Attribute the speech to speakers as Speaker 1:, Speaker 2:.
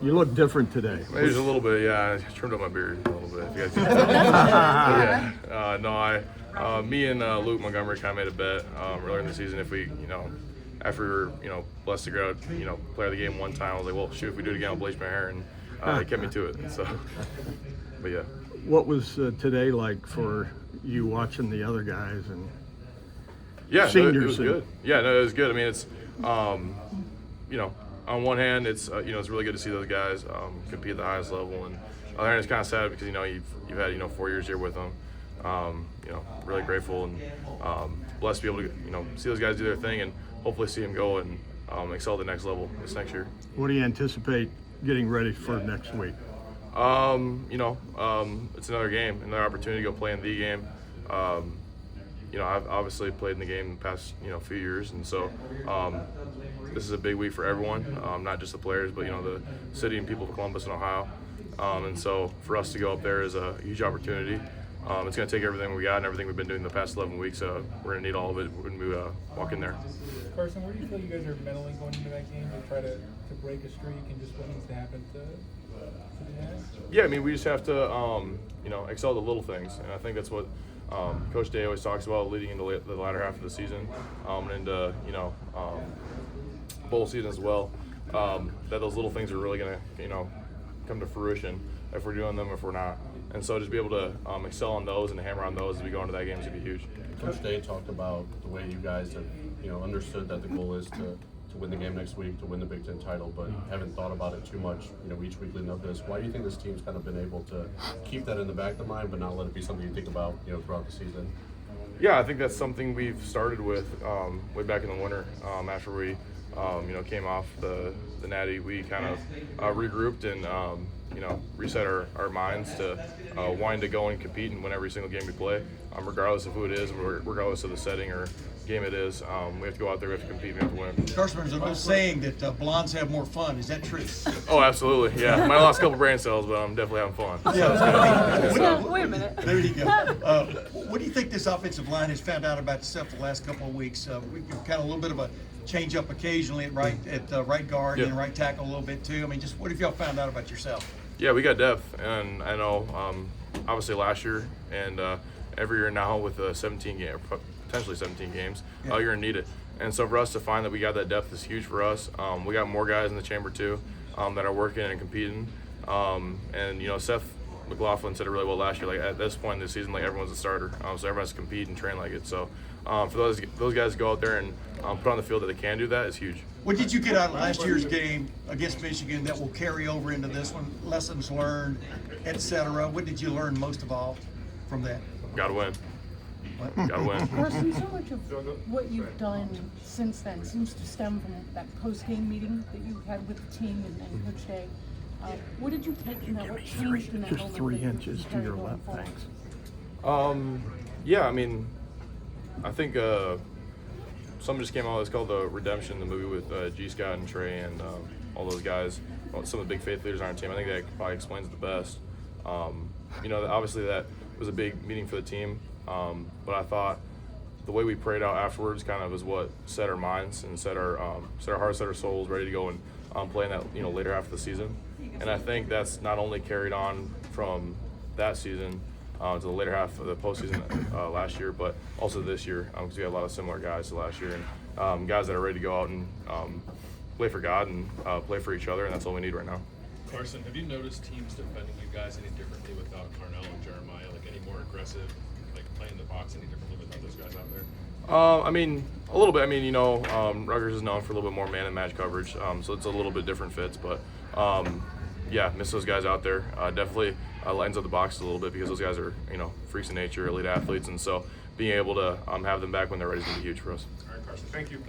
Speaker 1: You look different today.
Speaker 2: Maybe just a little bit, yeah. I trimmed up my beard a little bit. If you guys can tell. Me and Luke Montgomery kind of made a bet earlier in the season if we, after we were, blessed to go out, play of the game one time, I was like, well, shoot, if we do it again, I'll bleach my hair, and he kept me to it. So, but yeah.
Speaker 1: What was today like for you watching the other guys and
Speaker 2: seniors? It was good. Yeah, no, it was good. I mean, it's, on one hand, it's it's really good to see those guys compete at the highest level, and on the other hand, it's kind of sad because you've had 4 years here with them. Really grateful and blessed to be able to see those guys do their thing and hopefully see them go and excel at the next level this next year.
Speaker 1: What do you anticipate getting ready for next week?
Speaker 2: It's another game, another opportunity to go play in the game. I've obviously played in the game the past few years, and so this is a big week for everyone, not just the players, but the city and people of Columbus and Ohio. And so for us to go up there is a huge opportunity. It's going to take everything we got and everything we've been doing the past 11 weeks. We're going to need all of it when we walk in there.
Speaker 3: Carson, where do you feel you guys are mentally going into that game to try to break a streak, and just what needs to happen to do that?
Speaker 2: Yeah, I mean, we just have to excel at the little things, and I think that's what Coach Day always talks about leading into the latter half of the season and into bowl season as well. That those little things are really going to come to fruition if we're doing them, if we're not. And so just be able to excel on those and hammer on those as we go into that game is going to be huge.
Speaker 4: Coach Day talked about the way you guys have understood that the goal is to win the game next week, to win the Big Ten title, but haven't thought about it too much, each week leading up to this. Why do you think this team's kind of been able to keep that in the back of the mind, but not let it be something you think about, throughout the season?
Speaker 2: Yeah, I think that's something we've started with way back in the winter. After we, came off the Natty, we kind of regrouped and, reset our minds to wanting to go and compete and win every single game we play, regardless of who it is, regardless of the setting or game it is. We have to go out there, we have to compete, we have to win.
Speaker 5: Carson, there's an old saying that blondes have more fun. Is that true?
Speaker 2: Oh, absolutely. Yeah, might have lost a couple brain cells, but I'm definitely having fun.
Speaker 6: Wait a minute.
Speaker 5: There you go. What do you think this offensive line has found out about itself the last couple of weeks? We've kind of a little bit of a change up occasionally at right guard and right tackle a little bit too. I mean, just what have y'all found out about yourself?
Speaker 2: Yeah, we got depth, and I know obviously last year and every year now with 17 games, potentially 17 games, you're gonna need it. And so for us to find that we got that depth is huge for us. We got more guys in the chamber too that are working and competing. And Seth McLaughlin said it really well last year. Like at this point in the season, like everyone's a starter, so everyone has to compete and train like it. So for those guys to go out there and put on the field that they can do that is huge.
Speaker 5: What did you get out of last year's game against Michigan that will carry over into this one? Lessons learned, etc. What did you learn most of all from that?
Speaker 2: Gotta win. Gotta win.
Speaker 6: Carson, so much of what you've done since then seems to stem from that post-game meeting that you had with the team and Coach Day. What did you take from that? What changed in that moment?
Speaker 1: Just 3 inches to your left, thanks.
Speaker 2: Yeah, I mean, I think something just came out. It's called The Redemption, the movie with G. Scott and Trey and all those guys. Some of the big faith leaders on our team. I think that probably explains it the best. Obviously that was a big meeting for the team, but I thought the way we prayed out afterwards kind of is what set our minds and set our hearts, set our souls ready to go and play in that later half of the season. And I think that's not only carried on from that season to the later half of the postseason last year, but also this year because we had a lot of similar guys to last year and guys that are ready to go out and play for God and play for each other, and that's all we need right now.
Speaker 7: Carson, have you noticed teams defending you guys any differently without Carnell and Jeremiah? Like any more aggressive, like playing the box any differently without those guys out there?
Speaker 2: I mean, a little bit. I mean, Rutgers is known for a little bit more man and match coverage, so it's a little bit different fits. But yeah, miss those guys out there. Definitely lightens up the box a little bit because those guys are freaks of nature, elite athletes, and so being able to have them back when they're ready is going to be huge for us.
Speaker 7: All right, Carson, thank you.